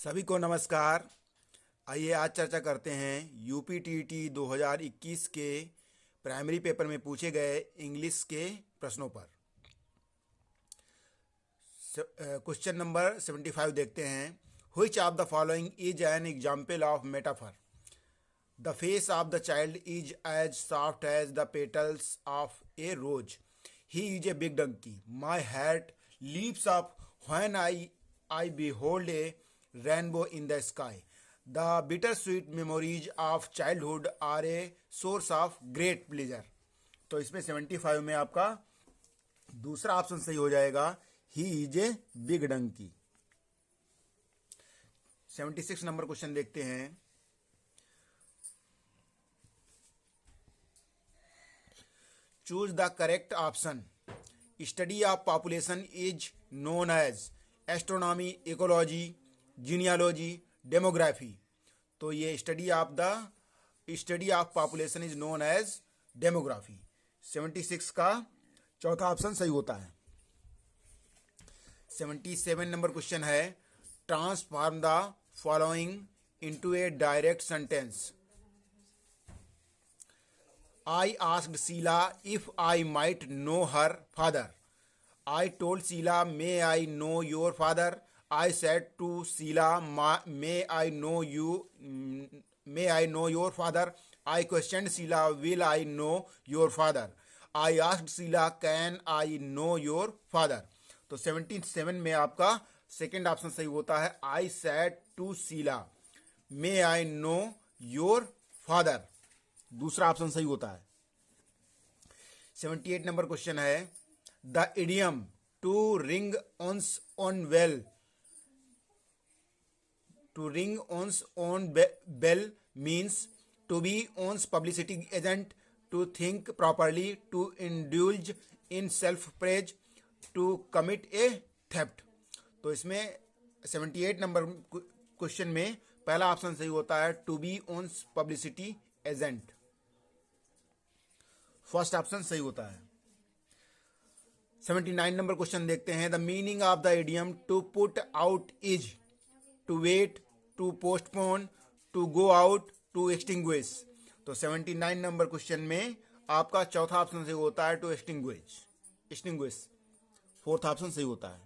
सभी को नमस्कार। आइए आज चर्चा करते हैं यूपीटीटी 2021 के प्राइमरी पेपर में पूछे गए इंग्लिश के प्रश्नों पर। क्वेश्चन नंबर 75 देखते हैं। Which of the following is an example of metaphor? The face of the child is as soft as the petals of a rose. He is a big donkey. My heart leaps up when I behold a rainbow in the sky. The bittersweet memories of childhood are a source of great pleasure. तो इसमें 75 में आपका दूसरा option सही हो जाएगा, he is a big donkey. 76 number question देखते हैं। Choose the correct option. Study of population is known as astronomy, ecology, genealogy, demography. तो ये study of population is known as demography. 76 का चौथा ऑप्शन सही होता है। 77 नंबर क्वेश्चन है। Transform the following into a direct sentence. I asked Sheila if I might know her father. I told Sheila, may I know your father? I said to Sheila, may I know your father? I questioned Sheila, will I know your father? I asked Sheila, can I know your father? तो 77 में आपका second option सही होता है। I said to Sheila, may I know your father? दूसरा option सही होता है। 78 नंबर क्वेश्चन है। The idiom to ring one's own bell means to be one's publicity agent, to think properly, to indulge in self-praise, to commit a theft। तो इसमें 78 number question में पहला option सही होता है, to be one's publicity agent. First option सही होता है। 79 नंबर क्वेश्चन देखते हैं। The meaning of the idiom to put out is to wait, to postpone, to go out, to extinguish. तो 79 नंबर क्वेश्चन में आपका चौथा ऑप्शन सही होता है, टू एक्सटिंग्विश। फोर्थ ऑप्शन सही होता है।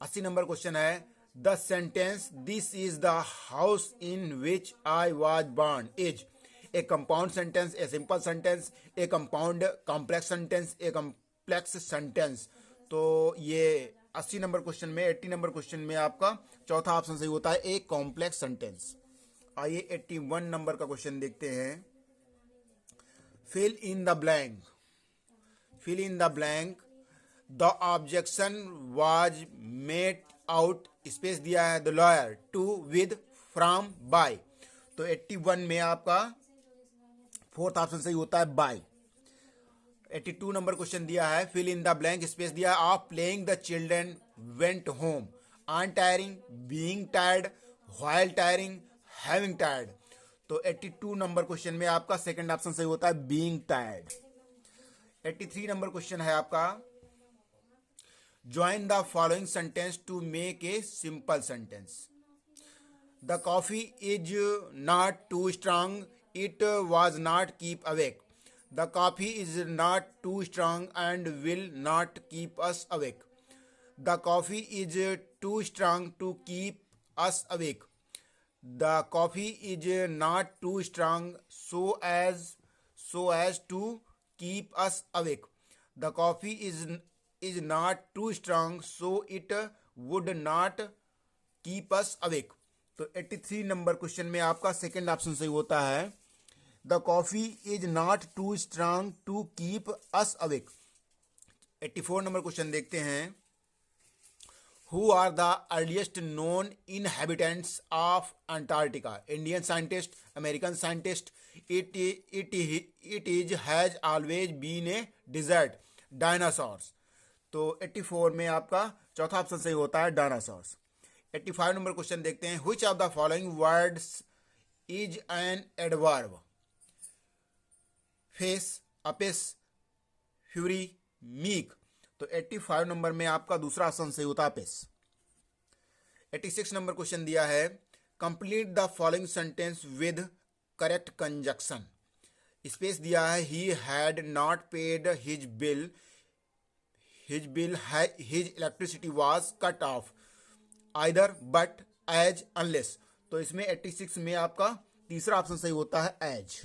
80 नंबर क्वेश्चन है। The sentence this is the house in which I was born is a compound sentence, A simple sentence, A compound complex sentence, a complex sentence. तो ये 80 number question में 80 number question में आपका चौथा option सही होता है, एक कॉम्प्लेक्स सेंटेंस। आइए 81 नंबर का क्वेश्चन देखते हैं। Fill in the blank. The objection was made out, space दिया है, the lawyer, to, with, from, by. तो 81 में आपका फोर्थ ऑप्शन सही होता है, बाय। 82 नंबर क्वेश्चन दिया है। Fill in the blank, space दिया है, of playing the children went home, on tiring, being tired, while tiring, having tired. तो 82 नंबर क्वेश्चन में आपका सेकंड ऑप्शन सही होता है, बीइंग टायर्ड। 83 नंबर क्वेश्चन है आपका। Join the following sentence to make a simple sentence. The coffee is not too strong, it was not keep awake. The coffee is not too strong and will not keep us awake. The coffee is too strong to keep us awake. The coffee is not too strong so as to keep us awake. The coffee is not too strong so it would not keep us awake. तो 83 number question में आपका second option सही होता है, The coffee is not too strong to keep us awake। 84 number question देखते हैं। Who are the earliest known inhabitants of Antarctica? Indian scientist, American scientist, it has always been a desert, dinosaurs। तो 84 में आपका चौथा option सही होता है, dinosaurs. 85 number question देखते हैं। Which of the following words is an adverb? Face, अपेस, फ्यूरी, मीक। तो 85 नंबर में आपका दूसरा ऑप्शन सही होता है, अपेस। 86 नंबर क्वेश्चन दिया है, complete the following sentence with correct conjunction. Space दिया है, he had not paid his bill, his electricity was cut off, either, but, as, unless. तो इसमें 86 में आपका तीसरा ऑप्शन सही होता है, एज।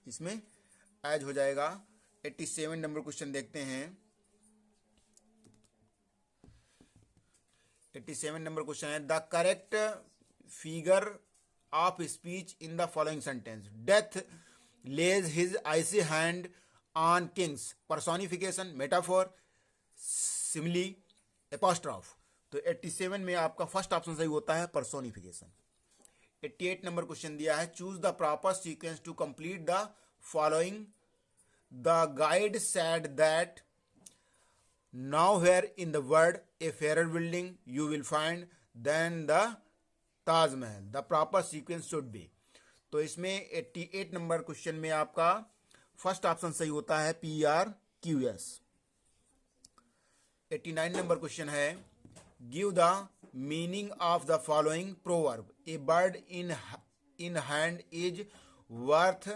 इसमें एज हो जाएगा। 87 नंबर क्वेश्चन देखते हैं। 87 नंबर क्वेश्चन है, the correct figure of speech in the following sentence. Death lays his icy hand on kings, personification, metaphor, simile, apostrophe. तो 87 में आपका फर्स्ट ऑप्शन सही होता है, पर्सोनिफिकेशन। 88 नंबर क्वेश्चन दिया है, choose the proper sequence to complete the following. The guide said that nowhere in the world a fairer building you will find than the Taj Mahal. The proper sequence should be. तो इसमें 88 number question में आपका first option सही होता है, PRQS। 89 number question है, give the meaning of the following proverb. A bird in hand is worth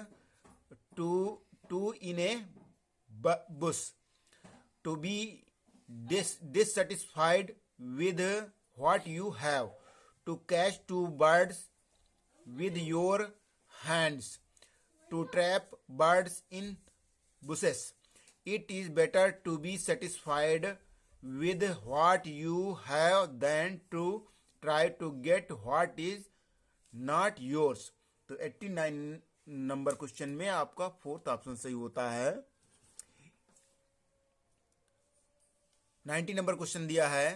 two in a bush. To be dissatisfied with what you have, to catch two birds with your hands, to trap birds in bushes. It is better to be satisfied with what you have than to try to get what is not yours. तो 89 number question में आपका fourth option सही होता है। 90 number question दिया है,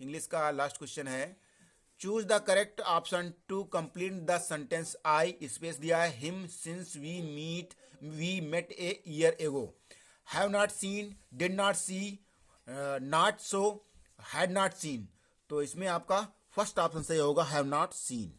English का last question है, choose the correct option to complete the sentence. I space दिया है, him since we met a year ago. Have not seen, did not see, not saw, had not seen. तो इसमें आपका first option सही होगा, have not scene.